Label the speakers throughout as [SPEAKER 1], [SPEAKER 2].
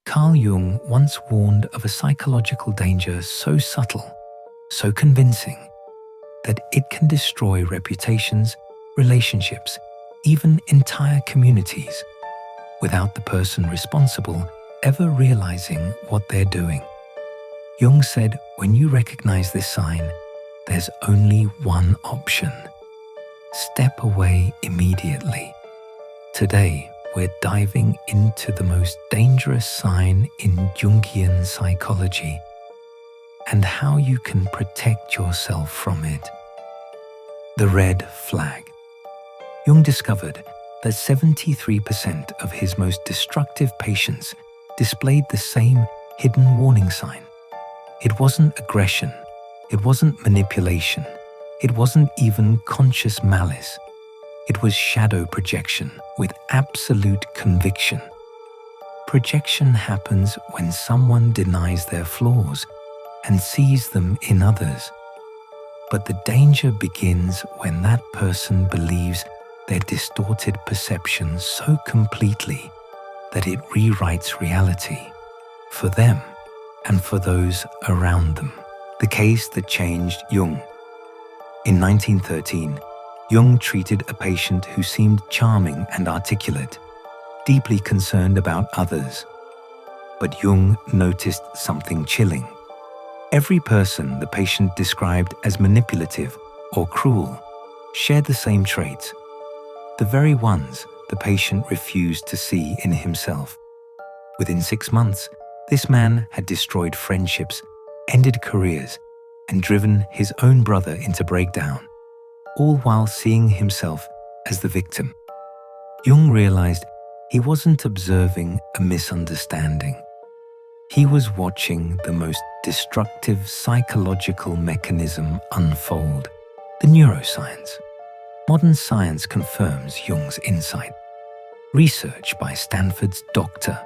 [SPEAKER 1] Carl Jung once warned of a psychological danger so subtle, so convincing, that it can destroy reputations, relationships, even entire communities, without the person responsible ever realizing what they're doing. Jung said, when you recognize this sign, there's only one option. Step away immediately. Today, we're diving into the most dangerous sign in Jungian psychology and how you can protect yourself from it. The red flag. Jung discovered that 73% of his most destructive patients displayed the same hidden warning sign. It wasn't aggression, it wasn't manipulation, it wasn't even conscious malice. It was shadow projection with absolute conviction. Projection happens when someone denies their flaws and sees them in others. But the danger begins when that person believes their distorted perception so completely that it rewrites reality for them and for those around them. The case that changed Jung. In 1913, Jung treated a patient who seemed charming and articulate, deeply concerned about others. But Jung noticed something chilling. Every person the patient described as manipulative or cruel shared the same traits, the very ones the patient refused to see in himself. Within 6 months, this man had destroyed friendships, ended careers, and driven his own brother into breakdown, all while seeing himself as the victim. Jung realized he wasn't observing a misunderstanding. He was watching the most destructive psychological mechanism unfold, the neuroscience. Modern science confirms Jung's insight. Research by Stanford's Dr.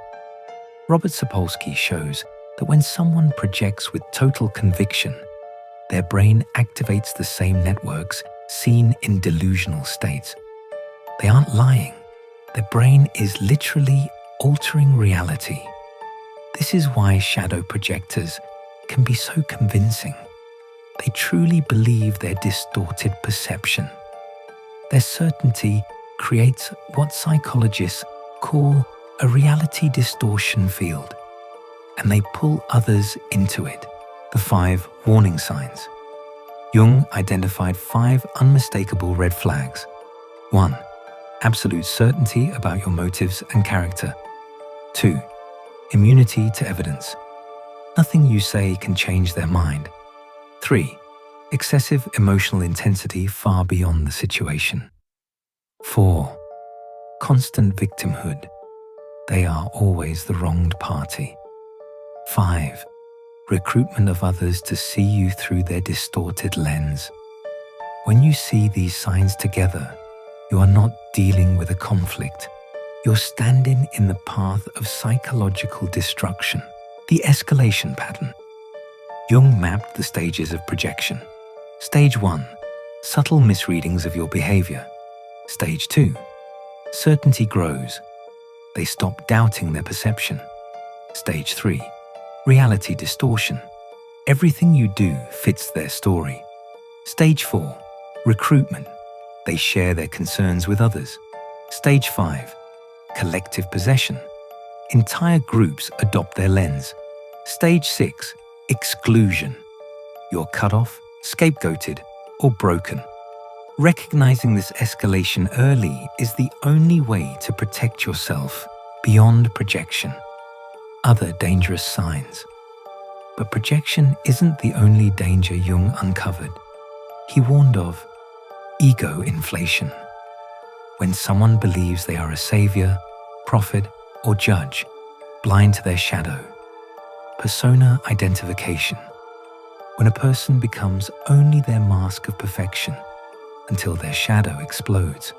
[SPEAKER 1] Robert Sapolsky shows that when someone projects with total conviction, their brain activates the same networks seen in delusional states. They aren't lying. Their brain is literally altering reality. This is why shadow projectors can be so convincing. They truly believe their distorted perception. Their certainty creates what psychologists call a reality distortion field, and they pull others into it. The 5 warning signs. Jung identified 5 unmistakable red flags. 1. Absolute certainty about your motives and character. 2. Immunity to evidence. Nothing you say can change their mind. 3. Excessive emotional intensity far beyond the situation. 4. Constant victimhood. They are always the wronged party. 5. Recruitment of others to see you through their distorted lens. When you see these signs together, you are not dealing with a conflict. You're standing in the path of psychological destruction, the escalation pattern. Jung mapped the stages of projection. Stage 1, subtle misreadings of your behavior. Stage 2, certainty grows. They stop doubting their perception. Stage 3, reality distortion. Everything you do fits their story. Stage 4, recruitment. They share their concerns with others. Stage 5, collective possession. Entire groups adopt their lens. Stage 6, exclusion. You're cut off, scapegoated, or broken. Recognizing this escalation early is the only way to protect yourself beyond projection. Other dangerous signs. But projection isn't the only danger Jung uncovered. He warned of ego inflation. When someone believes they are a savior, prophet, or judge, blind to their shadow. Persona identification. When a person becomes only their mask of perfection until their shadow explodes.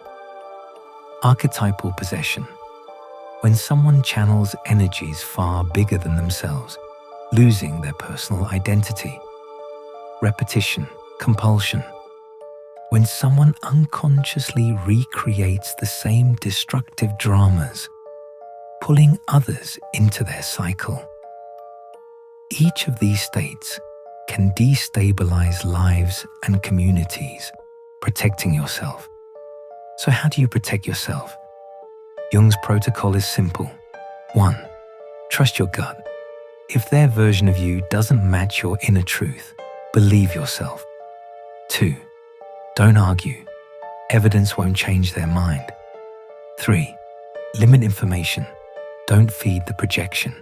[SPEAKER 1] Archetypal possession. When someone channels energies far bigger than themselves, losing their personal identity. Repetition, compulsion. When someone unconsciously recreates the same destructive dramas. pulling others into their cycle. Each of these states can destabilize lives and communities, protecting yourself. So how do you protect yourself? Jung's protocol is simple. 1. Trust your gut. If their version of you doesn't match your inner truth, believe yourself. 2. Don't argue. Evidence won't change their mind. 3. Limit information. Don't feed the projection.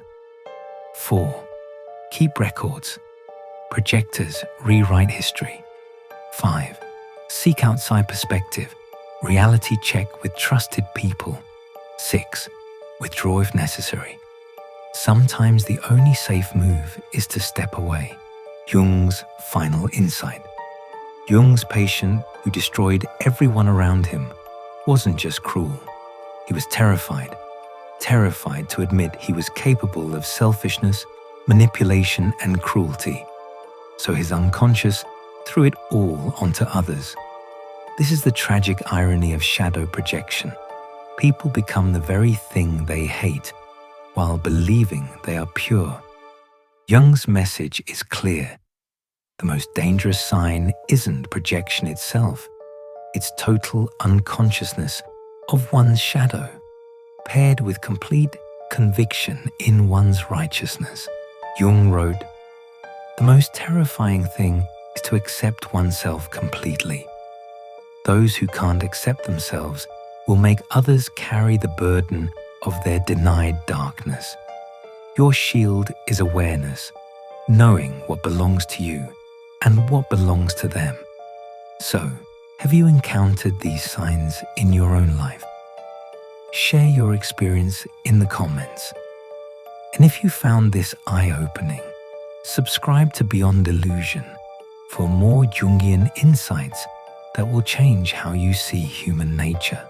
[SPEAKER 1] 4. Keep records. Projectors rewrite history. 5. Seek outside perspective. Reality check with trusted people. 6. Withdraw if necessary. Sometimes the only safe move is to step away. Jung's final insight. Jung's patient, who destroyed everyone around him, wasn't just cruel. He was terrified to admit he was capable of selfishness, manipulation, and cruelty. So his unconscious threw it all onto others. This is the tragic irony of shadow projection. People become the very thing they hate, while believing they are pure. Jung's message is clear. The most dangerous sign isn't projection itself. It's total unconsciousness of one's shadow, paired with complete conviction in one's righteousness. Jung wrote, "The most terrifying thing is to accept oneself completely. Those who can't accept themselves will make others carry the burden of their denied darkness. Your shield is awareness, knowing what belongs to you and what belongs to them." So, have you encountered these signs in your own life? Share your experience in the comments. And if you found this eye-opening, subscribe to Beyond Illusion for more Jungian insights that will change how you see human nature.